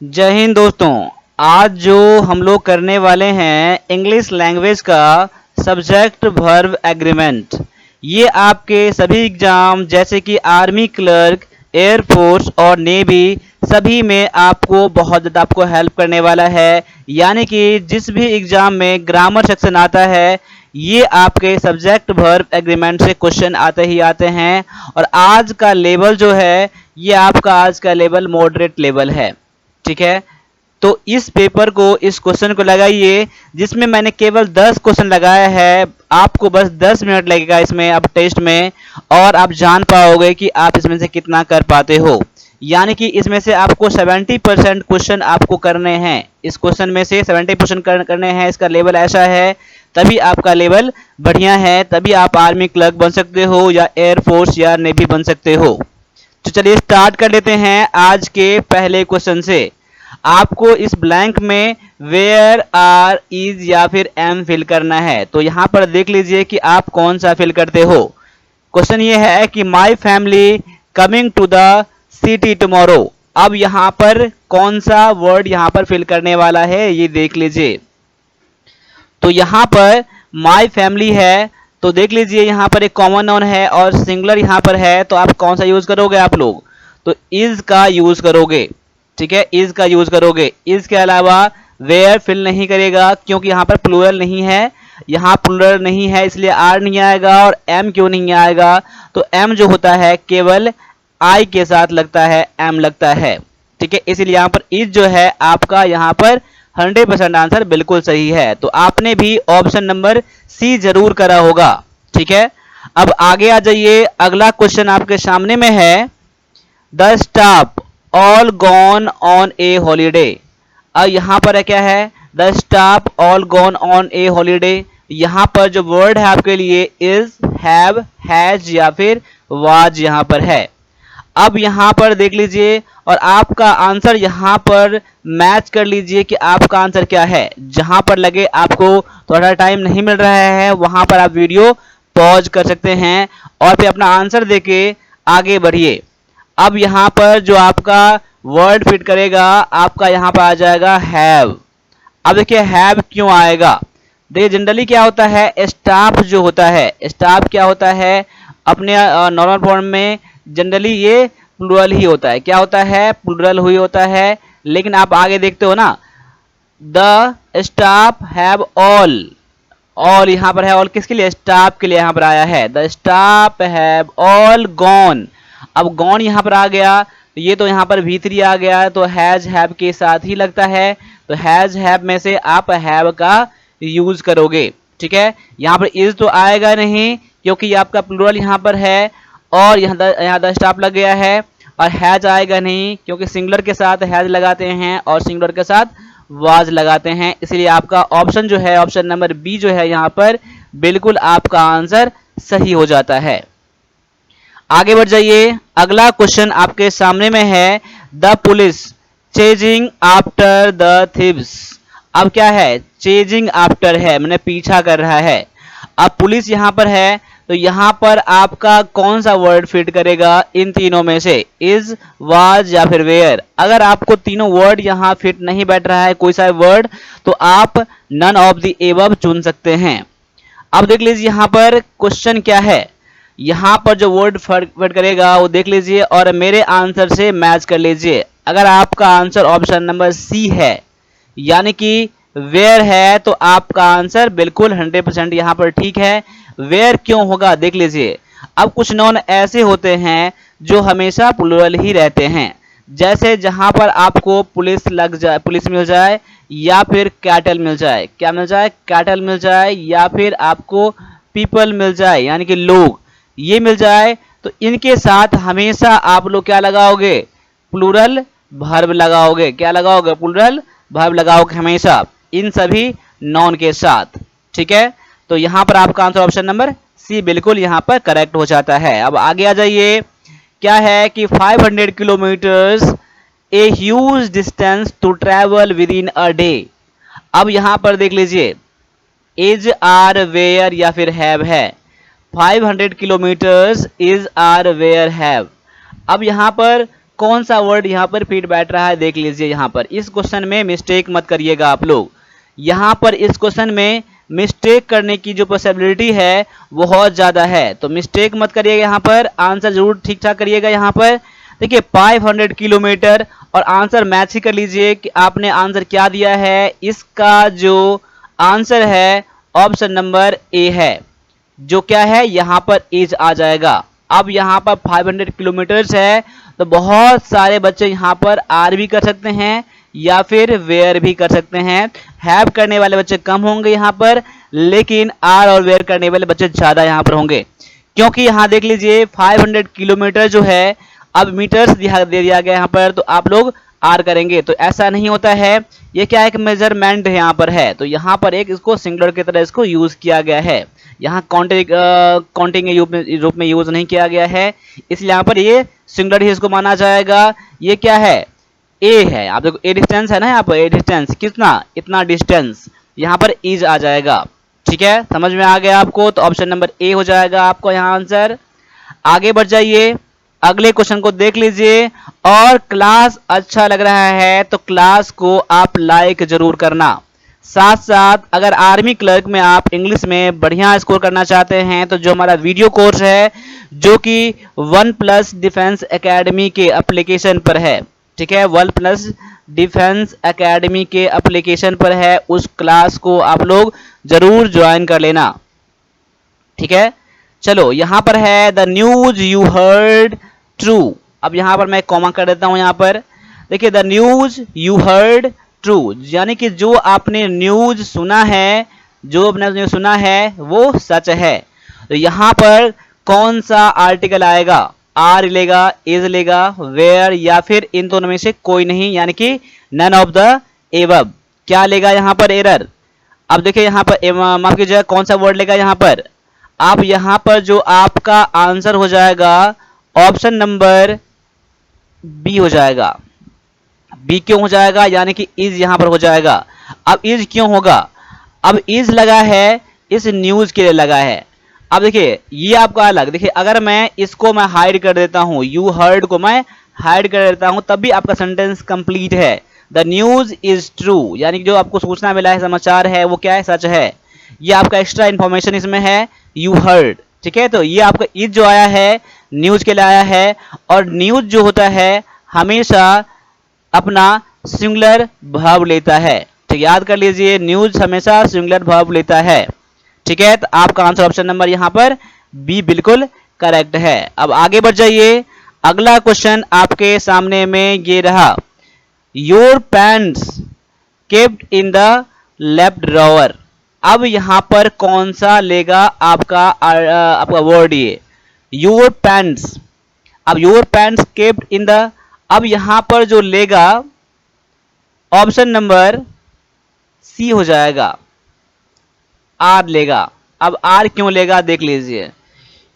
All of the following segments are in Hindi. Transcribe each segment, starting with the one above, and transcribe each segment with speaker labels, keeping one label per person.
Speaker 1: जय हिंद दोस्तों। आज जो हम लोग करने वाले हैं इंग्लिश लैंग्वेज का सब्जेक्ट वर्ब एग्रीमेंट। ये आपके सभी एग्जाम जैसे कि आर्मी क्लर्क, एयरफोर्स और नेवी सभी में आपको बहुत ज़्यादा आपको हेल्प करने वाला है। यानी कि जिस भी एग्जाम में ग्रामर सेक्शन आता है ये आपके सब्जेक्ट वर्ब एग्रीमेंट से क्वेश्चन आते ही आते हैं। और आज का लेवल जो है ये आपका आज का लेवल मॉडरेट लेवल है। ठीक है, तो इस पेपर को इस क्वेश्चन को लगाइए जिसमें मैंने केवल 10 क्वेश्चन लगाया है। आपको बस 10 मिनट लगेगा इसमें अब टेस्ट में, और आप जान पाओगे कि आप इसमें से कितना कर पाते हो। यानी कि इसमें से आपको 70% क्वेश्चन आपको करने हैं। इस क्वेश्चन में से 70% करने हैं। इसका लेवल ऐसा है, तभी आपका लेवल बढ़िया है, तभी आप आर्मी क्लर्क बन सकते हो या एयरफोर्स या नेवी बन सकते हो। तो चलिए स्टार्ट कर लेते हैं आज के पहले क्वेश्चन से। आपको इस ब्लैंक में वेयर, आर, इज या फिर एम फिल करना है। तो यहां पर देख लीजिए कि आप कौन सा फिल करते हो। क्वेश्चन ये है कि my family coming to the city tomorrow. अब यहां पर कौन सा वर्ड यहां पर फिल करने वाला है ये देख लीजिए। तो यहां पर माई फैमिली है, तो देख लीजिए यहां पर एक कॉमन नाउन है और सिंगुलर यहां पर है, तो आप कौन सा यूज करोगे आप लोग? तो इज का यूज करोगे। ठीक है, इज का यूज करोगे। इज के अलावा वेयर फिल नहीं करेगा क्योंकि यहां पर प्लूरल नहीं है। यहां प्लूरल नहीं है इसलिए आर नहीं आएगा। और एम क्यों नहीं आएगा? तो एम जो होता है केवल आई के साथ लगता है, एम लगता है। ठीक है, इसलिए यहां पर इज जो है आपका यहां पर 100% आंसर बिल्कुल सही है। तो आपने भी ऑप्शन नंबर सी जरूर करा होगा। ठीक है, अब आगे आ जाइए। अगला क्वेश्चन आपके सामने में है the staff all gone on A holiday. अब यहां पर क्या है? The staff all gone on A holiday. यहां पर जो वर्ड है आपके लिए इज, हैव, हैज या फिर वाज यहां पर है। अब यहां पर देख लीजिए और आपका आंसर यहां पर मैच कर लीजिए कि आपका आंसर क्या है। जहां पर लगे आपको थोड़ा टाइम नहीं मिल रहा है वहां पर आप वीडियो पॉज कर सकते हैं और फिर अपना आंसर देके आगे बढ़िए। अब यहां पर जो आपका वर्ड फिट करेगा आपका यहां पर आ जाएगा हैव। अब देखिए हैव क्यों आएगा? देखिए जनरली क्या होता है, स्टाफ जो होता है, स्टाफ क्या होता है अपने नॉर्मल फॉर्म में जनरली ये प्लूरल ही होता है। क्या होता है? प्लूरल हुई होता है। लेकिन आप आगे देखते हो ना, the staff have all. All यहां पर है, ऑल किसके लिए? स्टाफ के लिए यहां पर आया है। The staff have all gone. अब गॉन यहां पर आ गया तो ये तो यहां पर भीतरी आ गया, तो हैज हैव के साथ ही लगता है। तो हैज हैव में से आप हैव का यूज करोगे। ठीक है, यहां पर इज तो आएगा नहीं क्योंकि आपका प्लूरल यहां पर है और यहाँ द स्टाफ लग गया है। और हैज आएगा नहीं क्योंकि सिंगुलर के साथ हैज लगाते हैं और सिंगुलर के साथ वाज लगाते हैं। इसलिए आपका ऑप्शन जो है, ऑप्शन नंबर बी जो है यहाँ पर बिल्कुल आपका आंसर सही हो जाता है। आगे बढ़ जाइए। अगला क्वेश्चन आपके सामने में है the police chasing after the thieves. अब क्या है? चेजिंग आफ्टर है, मैंने पीछा कर रहा है। अब पुलिस यहां पर है तो यहां पर आपका कौन सा वर्ड फिट करेगा इन तीनों में से? इज, वाज या फिर वेयर। अगर आपको तीनों वर्ड यहां फिट नहीं बैठ रहा है कोई सा वर्ड, तो आप नन ऑफ द एबव चुन सकते हैं। अब देख लीजिए यहां पर क्वेश्चन क्या है। यहां पर जो वर्ड फिट करेगा वो देख लीजिए और मेरे आंसर से मैच कर लीजिए। अगर आपका आंसर ऑप्शन नंबर सी है यानी कि वेयर है, तो आपका आंसर बिल्कुल 100% यहां पर ठीक है। वेयर क्यों होगा देख लीजिए। अब कुछ नॉन ऐसे होते हैं जो हमेशा प्लूरल ही रहते हैं, जैसे जहां पर आपको पुलिस लग जाए, पुलिस मिल जाए या फिर कैटल मिल जाए। क्या मिल जाए? कैटल मिल जाए या फिर आपको पीपल मिल जाए यानी कि लोग, ये मिल जाए। तो इनके साथ हमेशा आप लोग क्या लगाओगे? प्लूरल वर्ब लगाओगे। क्या लगाओगे? प्लूरल वर्ब लगाओगे हमेशा इन सभी नॉन के साथ। ठीक है, तो यहां पर आपका आंसर ऑप्शन नंबर सी बिल्कुल यहां पर करेक्ट हो जाता है। अब आगे आ जाइए। क्या है कि 500 kilometres a huge distance to travel within a day. अब यहां पर देख लीजिए इज, आर, वेयर या फिर हैव है। 500 kilometres is, are, where, have. अब यहां पर कौन सा वर्ड यहाँ पर फिट बैठ रहा है देख लीजिए। यहाँ पर इस क्वेश्चन में मिस्टेक मत करिएगा आप लोग। यहाँ पर इस क्वेश्चन में मिस्टेक करने की जो पॉसिबिलिटी है बहुत ज़्यादा है, तो मिस्टेक मत करिएगा। यहाँ पर आंसर जरूर ठीक ठाक करिएगा। यहाँ पर देखिए 500 किलोमीटर, और आंसर मैच ही कर लीजिए कि आपने आंसर क्या दिया है। इसका जो आंसर है ऑप्शन नंबर ए है, जो क्या है यहाँ पर इज आ जाएगा। अब यहाँ पर 500 किलोमीटर्स है, तो बहुत सारे बच्चे यहाँ पर आर भी कर सकते हैं या फिर वेयर भी कर सकते हैं। हैव करने वाले बच्चे कम होंगे यहाँ पर, लेकिन आर और वेयर करने वाले बच्चे ज़्यादा यहाँ पर होंगे, क्योंकि यहाँ देख लीजिए 500 किलोमीटर जो है अब मीटर्स दे दिया गया यहाँ पर, तो आप लोग आर करेंगे, तो ऐसा नहीं होता है। ये क्या एक मेजरमेंट यहाँ पर है, तो यहाँ पर एक इसको सिंगुलर की तरह इसको यूज किया गया है। यहाँ काउंटिंग के रूप में यूज नहीं किया गया है, इसलिए यहाँ पर ये सिंगुलर ही इसको माना जाएगा। ये क्या है, ए है। आप देखो ए डिस्टेंस है ना, यहाँ पर ए डिस्टेंस कितना, इतना डिस्टेंस, यहाँ पर इज आ जाएगा। ठीक है, समझ में आ गया आपको, तो ऑप्शन नंबर ए हो जाएगा आपको यहाँ आंसर। आगे बढ़ जाइए, अगले क्वेश्चन को देख लीजिए। और क्लास अच्छा लग रहा है तो क्लास को आप लाइक जरूर करना। साथ साथ अगर आर्मी क्लर्क में आप इंग्लिश में बढ़िया स्कोर करना चाहते हैं, तो जो हमारा वीडियो कोर्स है जो कि OnePlus डिफेंस एकेडमी के एप्लीकेशन पर है, ठीक है, OnePlus डिफेंस एकेडमी के एप्लीकेशन पर है, उस क्लास को आप लोग जरूर ज्वाइन कर लेना। ठीक है, चलो यहाँ पर है the news you heard true. अब यहाँ पर मैं कॉमा कर देता हूँ। यहाँ पर देखिए the news you heard true, यानी कि जो आपने न्यूज सुना है, जो आपने न्यूज सुना है वो सच है। तो यहाँ पर कौन सा आर्टिकल आएगा, आर लेगा, इज लेगा, वेयर, या फिर इन दोनों में से कोई नहीं, यानी कि नन ऑफ द एबव। क्या लेगा यहाँ पर, एरर। अब देखिए यहाँ पर माफ कीजिएगा, कौन सा वर्ड लेगा यहाँ पर। आप यहाँ पर जो आपका आंसर हो जाएगा ऑप्शन नंबर बी हो जाएगा। बी क्यों हो जाएगा, यानी कि इज यहाँ पर हो जाएगा। अब इज क्यों होगा, अब इज लगा है इस न्यूज के लिए लगा है। अब देखिए ये आपका अलग, देखिए अगर मैं इसको मैं हाइड कर देता हूँ, यू हर्ड को मैं हाइड कर देता हूँ, तब भी आपका सेंटेंस कंप्लीट है। द न्यूज इज ट्रू, यानी कि जो आपको सूचना मिला है, समाचार है, वो क्या है, सच है। ये आपका एक्स्ट्रा इन्फॉर्मेशन इसमें है, यू हर्ड। ठीक है, तो ये आपका इज जो आया है न्यूज के लिए आया है, और न्यूज जो होता है हमेशा अपना सिंगुलर वर्ब लेता है। ठीक, याद कर लीजिए, न्यूज हमेशा सिंगुलर वर्ब लेता है। ठीक है, तो आपका आंसर ऑप्शन नंबर यहाँ पर बी बिल्कुल करेक्ट है। अब आगे बढ़ जाइए, अगला क्वेश्चन आपके सामने में ये रहा, your pants kept in the left drawer. अब यहाँ पर कौन सा लेगा आपका वर्ड, ये योर पैंट्स। अब your pants kept in the, अब यहाँ पर जो लेगा ऑप्शन नंबर सी हो जाएगा, आर लेगा। अब आर क्यों लेगा देख लीजिए,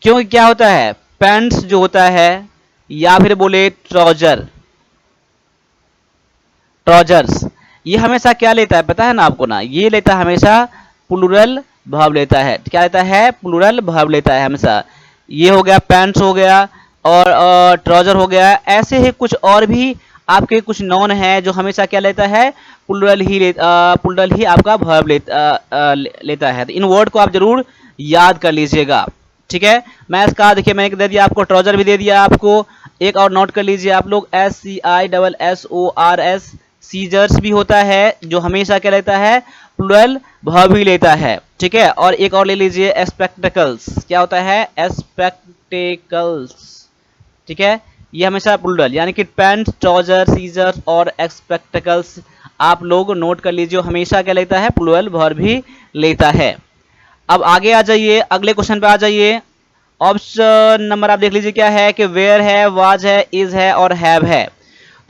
Speaker 1: क्योंकि क्या होता है, पैंट्स जो होता है, या फिर बोले ट्राउजर्स, ये हमेशा क्या लेता है पता है ना आपको ना, ये लेता है हमेशा प्लूरल वर्ब लेता है। क्या लेता है, प्लूरल वर्ब लेता है हमेशा। ये हो गया पैंट्स हो गया, और ट्राउजर हो गया। ऐसे ही कुछ और भी आपके कुछ नॉन है जो हमेशा क्या लेता है, प्लूरल ही आपका वर्ब लेता है। तो इन वर्ड को आप जरूर याद कर लीजिएगा। ठीक है, मैं इसका देखिए मैंने दे दिया आपको, ट्राउजर भी दे दिया आपको। एक और नोट कर लीजिए आप लोग, SCISSORS, सीजर्स भी होता है, जो हमेशा क्या लेता है, प्लूरल वर्ब ही लेता है। ठीक है, और एक और ले लीजिए, स्पेक्टेकल्स। क्या होता है, स्पेक्टेकल्स। ठीक है, ये हमेशा प्लूरल, यानी कि पैंट, ट्राउजर, सीजर्स और स्पेक्टेकल्स आप लोग नोट कर लीजिए, हमेशा क्या लेता है, प्लूरल वर्ब ही लेता है। अब आगे आ जाइए, अगले क्वेश्चन पे आ जाइए। ऑप्शन नंबर आप देख लीजिए क्या है, कि वेयर है, वाज है, इज है और हैव है।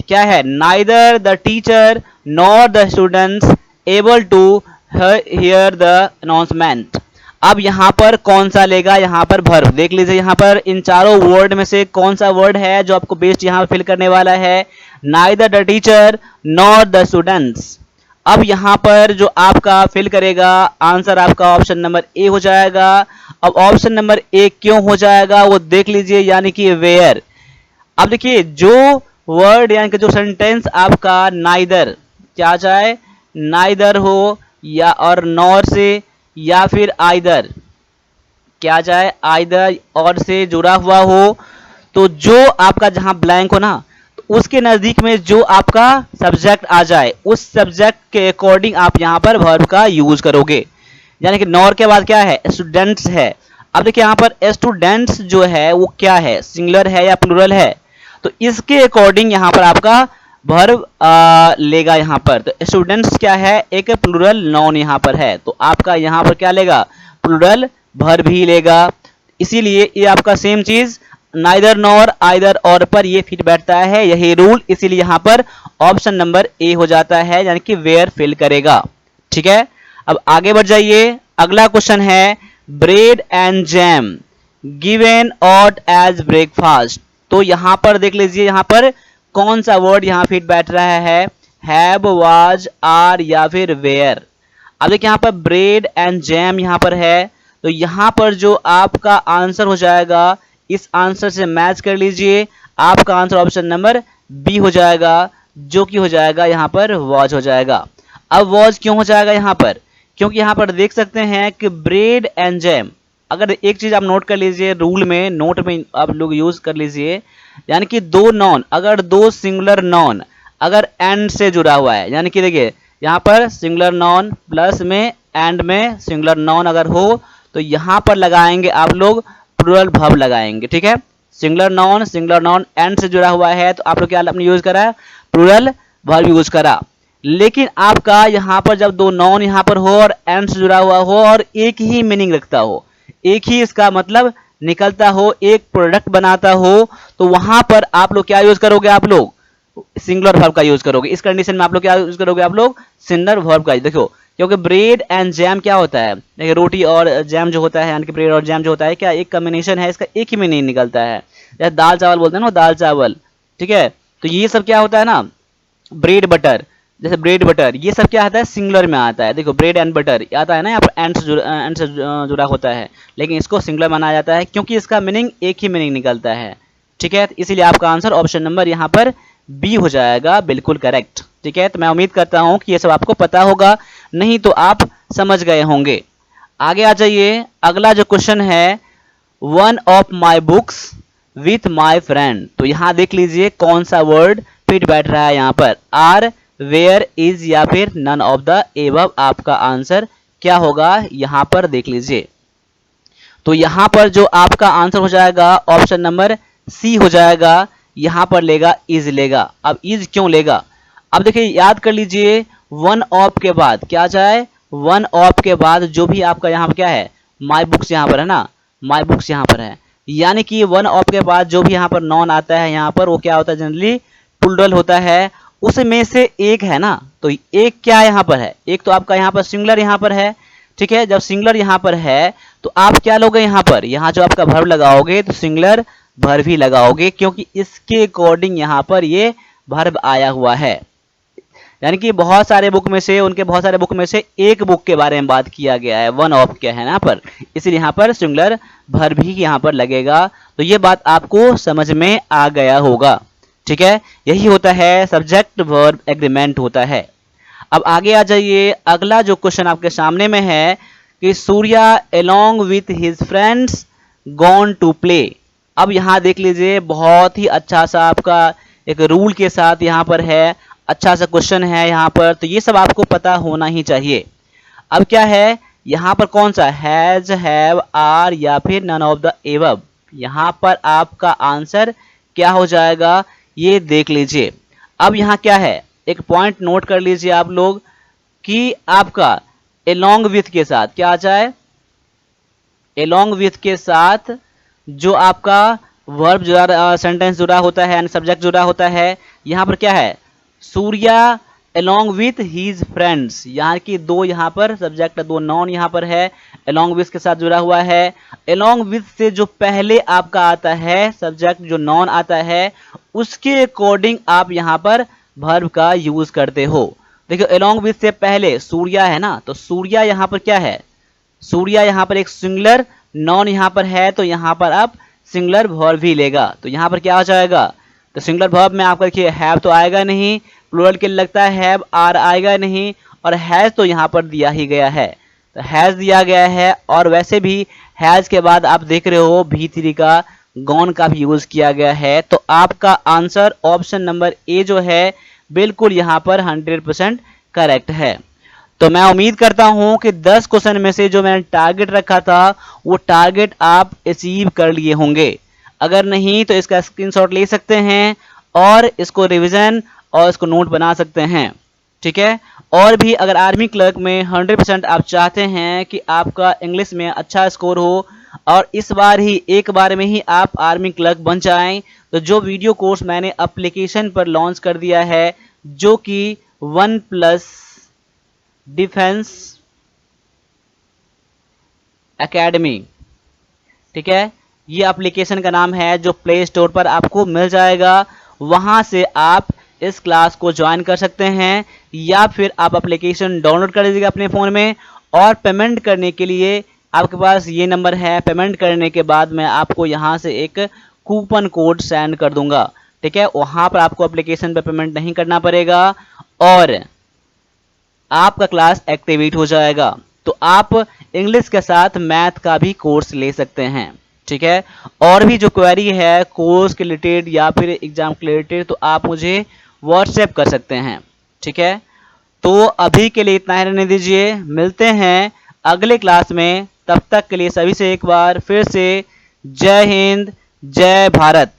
Speaker 1: क्या है, neither the teacher nor the students able to hear the announcement. अब यहाँ पर कौन सा लेगा, यहाँ पर वर्ब देख लीजिए। यहाँ पर इन चारों वर्ड में से कौन सा वर्ड है जो आपको बेस्ट यहाँ फिल करने वाला है, neither the teacher nor the students. अब यहाँ पर जो आपका फिल करेगा आंसर आपका ऑप्शन नंबर ए हो जाएगा। अब ऑप्शन नंबर ए क्यों हो जाएगा वो देख लीजिए, यानी कि वेयर। अब देखिए जो वर्ड यानी कि जो सेंटेंस आपका नाइदर क्या चाहे, नाइदर हो या और नॉर से या फिर आइदर क्या चाहे आइदर और से जुड़ा हुआ हो, तो जो आपका जहां ब्लैंक हो ना, तो उसके नजदीक में जो आपका सब्जेक्ट आ जाए उस सब्जेक्ट के अकॉर्डिंग आप यहां पर वर्ब का यूज करोगे। यानी कि नॉर के बाद क्या है, स्टूडेंट्स है। अब देखिए यहां पर स्टूडेंट्स जो है वो क्या है, सिंगुलर है या प्लूरल है, तो इसके अकॉर्डिंग यहां पर आपका वर्ब लेगा। यहां पर तो स्टूडेंट्स क्या है, एक प्लूरल नाउन यहां पर है, तो आपका यहां पर क्या लेगा, प्लूरल वर्ब ही लेगा। इसीलिए ये आपका सेम चीज नाइदर नॉर आइदर और पर ये फिट बैठता है, यही रूल, इसीलिए यहां पर ऑप्शन नंबर ए हो जाता है, यानी कि वेयर फिल करेगा। ठीक है, अब आगे बढ़ जाइए। अगला क्वेश्चन है bread and jam given out as breakfast. तो यहां पर देख लीजिए यहां पर कौन सा वर्ड यहां फिट बैठ रहा है, हैव, वाज, आर या फिर वेयर। अब देखिए यहां पर ब्रेड एंड जैम यहां पर है, तो यहां पर जो आपका आंसर हो जाएगा इस आंसर से मैच कर लीजिए, आपका आंसर ऑप्शन नंबर बी हो जाएगा, जो कि हो जाएगा यहां पर वॉज हो जाएगा। अब वॉज क्यों हो जाएगा यहां पर, क्योंकि यहां पर देख सकते हैं कि ब्रेड एंड जैम, अगर एक चीज आप नोट कर लीजिए, रूल में नोट में आप लोग यूज कर लीजिए, यानी कि दो नॉन, अगर दो सिंगुलर नॉन अगर एंड से जुड़ा हुआ है, यानी कि देखिए यहां पर सिंगुलर नॉन प्लस में एंड में सिंगुलर नॉन अगर हो, तो यहां पर लगाएंगे आप लोग प्लूरल वर्ब लगाएंगे। ठीक है, सिंगुलर नॉन एंड से जुड़ा हुआ है, तो आप लोग क्या आपने यूज करा, प्लूरल वर्ब यूज करा। लेकिन आपका यहां पर जब दो नॉन यहां पर हो और एंड से जुड़ा हुआ हो और एक ही मीनिंग रखता हो, एक ही इसका मतलब निकलता हो, एक प्रोडक्ट बनाता हो, तो वहां पर आप लोग क्या यूज करोगे, आप लोग सिंगुलर वर्ब का यूज करोगे। इस कंडीशन में आप लोग क्या यूज करोगे, आप लोग सिंगुलर वर्ब का। देखो क्योंकि ब्रेड एंड जैम क्या होता है, देखिए रोटी और जैम जो होता है, यानी कि ब्रेड और जैम जो होता है क्या एक कॉम्बिनेशन है, इसका एक ही मीनिंग निकलता है। जैसे दाल चावल बोलते हैं ना, दाल चावल। ठीक है, तो ये सब क्या होता है ना, ब्रेड बटर, जैसे ब्रेड बटर ये सब क्या आता है, सिंगुलर में आता है। देखो ब्रेड एंड बटर आता है ना, यहाँ पर एंड से जुड़ा होता है, लेकिन इसको सिंगुलर माना जाता है क्योंकि इसका मीनिंग एक ही मीनिंग निकलता है। ठीक है, इसीलिए आपका आंसर ऑप्शन नंबर यहाँ पर बी हो जाएगा, बिल्कुल करेक्ट। ठीक है, तो मैं उम्मीद करता हूं कि ये सब आपको पता होगा, नहीं तो आप समझ गए होंगे। आगे आ जाइए, अगला जो क्वेश्चन है, one of my books with my friend. तो यहां देख लीजिए कौन सा वर्ड फिट बैठ रहा है, यहां पर आर, वेयर, इज या फिर नन ऑफ द एबव। आपका आंसर क्या होगा यहां पर देख लीजिए, तो यहां पर जो आपका आंसर हो जाएगा ऑप्शन नंबर सी हो जाएगा, यहां पर लेगा इज लेगा। अब इज क्यों लेगा, अब देखिए याद कर लीजिए, वन ऑफ के बाद क्या चाहे, वन ऑफ के बाद जो भी आपका यहां पर क्या है, माई बुक्स यहां पर है ना, माई बुक्स यहां पर है, यानी कि वन ऑफ के बाद जो भी यहां पर नॉन आता है यहां पर वो क्या होता है, जनरली प्लूरल होता है, उसमें से एक है ना, तो एक क्या यहां पर है, एक तो आपका यहां पर सिंगुलर यहां पर है। ठीक है, जब सिंगुलर यहां पर है तो आप क्या लोगे यहां पर, यहां जो आपका वर्ब लगाओगे तो सिंगुलर वर्ब ही लगाओगे, क्योंकि इसके अकॉर्डिंग यहां पर ये वर्ब आया हुआ है। यानी कि बहुत सारे बुक में से, उनके बहुत सारे बुक में से एक बुक के बारे में बात किया गया है, वन ऑफ क्या है यहाँ पर, इसलिए यहाँ पर सिंगुलर वर्ब ही यहाँ पर लगेगा। तो ये बात आपको समझ में आ गया होगा। ठीक है, यही होता है सब्जेक्ट वर्ब एग्रीमेंट होता है। अब आगे आ जाइए, अगला जो क्वेश्चन आपके सामने में है कि Surya along with his friends gone to play. अब यहाँ देख लीजिए बहुत ही अच्छा सा आपका एक रूल के साथ यहाँ पर है, अच्छा सा क्वेश्चन है यहाँ पर, तो ये सब आपको पता होना ही चाहिए। अब क्या है यहाँ पर, कौन सा हैज, हैव, आर या फिर नन ऑफ द एबव। यहाँ पर आपका आंसर क्या हो जाएगा ये देख लीजिए। अब यहाँ क्या है, एक पॉइंट नोट कर लीजिए आप लोग कि आपका along with के साथ क्या आ जाए, along with के साथ जो आपका वर्ब जुड़ा, सेंटेंस जुड़ा होता है, सब्जेक्ट जुड़ा होता है, यहाँ पर क्या है, Surya along with his friends, यहाँ की दो यहाँ पर सब्जेक्ट, दो नॉन यहाँ पर है, along with के साथ जुड़ा हुआ है। along with से जो पहले आपका आता है सब्जेक्ट, जो नॉन आता है, उसके अकॉर्डिंग आप यहाँ पर वर्ब का यूज करते हो। देखो along with से पहले सूर्या है ना, तो सूर्या यहाँ पर क्या है, सूर्या यहाँ पर एक सिंगुलर नॉन यहाँ पर है, तो यहाँ पर आप सिंगुलर वर्ब ही लेगा, तो यहाँ पर क्या हो जाएगा, तो सिंगुलर वर्ब में आपका देखिए हैव तो आएगा नहीं, प्लूरल के लिए लगता है हैव, आर आएगा नहीं, और हैज़ तो यहाँ पर दिया ही गया है, तो हैज़ दिया गया है। और वैसे भी हैज़ के बाद आप देख रहे हो V3 का गॉन का भी यूज किया गया है। तो आपका आंसर ऑप्शन नंबर ए जो है बिल्कुल यहाँ पर 100% करेक्ट है। तो मैं उम्मीद करता हूं कि 10 क्वेश्चन में से जो मैंने टारगेट रखा था वो टारगेट आप अचीव कर लिए होंगे। अगर नहीं तो इसका स्क्रीनशॉट ले सकते हैं और इसको रिवीजन और इसको नोट बना सकते हैं, ठीक है। और भी अगर आर्मी क्लर्क में 100% आप चाहते हैं कि आपका इंग्लिश में अच्छा स्कोर हो और इस बार ही एक बार में ही आप आर्मी क्लर्क बन जाएं, तो जो वीडियो कोर्स मैंने एप्लीकेशन पर लॉन्च कर दिया है जो कि 1+ डिफेंस एकेडमी, ठीक है, ये एप्लीकेशन का नाम है जो प्ले स्टोर पर आपको मिल जाएगा। वहां से आप इस क्लास को ज्वाइन कर सकते हैं या फिर आप एप्लीकेशन डाउनलोड कर लीजिएगा अपने फ़ोन में। और पेमेंट करने के लिए आपके पास ये नंबर है, पेमेंट करने के बाद मैं आपको यहाँ से एक कूपन कोड सेंड कर दूंगा, ठीक है। वहाँ पर आपको एप्लीकेशन पर पेमेंट नहीं करना पड़ेगा और आपका क्लास एक्टिवेट हो जाएगा। तो आप इंग्लिश के साथ मैथ का भी कोर्स ले सकते हैं, ठीक है। और भी जो क्वेरी है कोर्स के रिलेटेड या फिर एग्जाम के रिलेटेड तो आप मुझे व्हाट्सएप कर सकते हैं, ठीक है। तो अभी के लिए इतना ही रहने दीजिए, मिलते हैं अगले क्लास में। तब तक के लिए सभी से एक बार फिर से जय हिंद, जय भारत।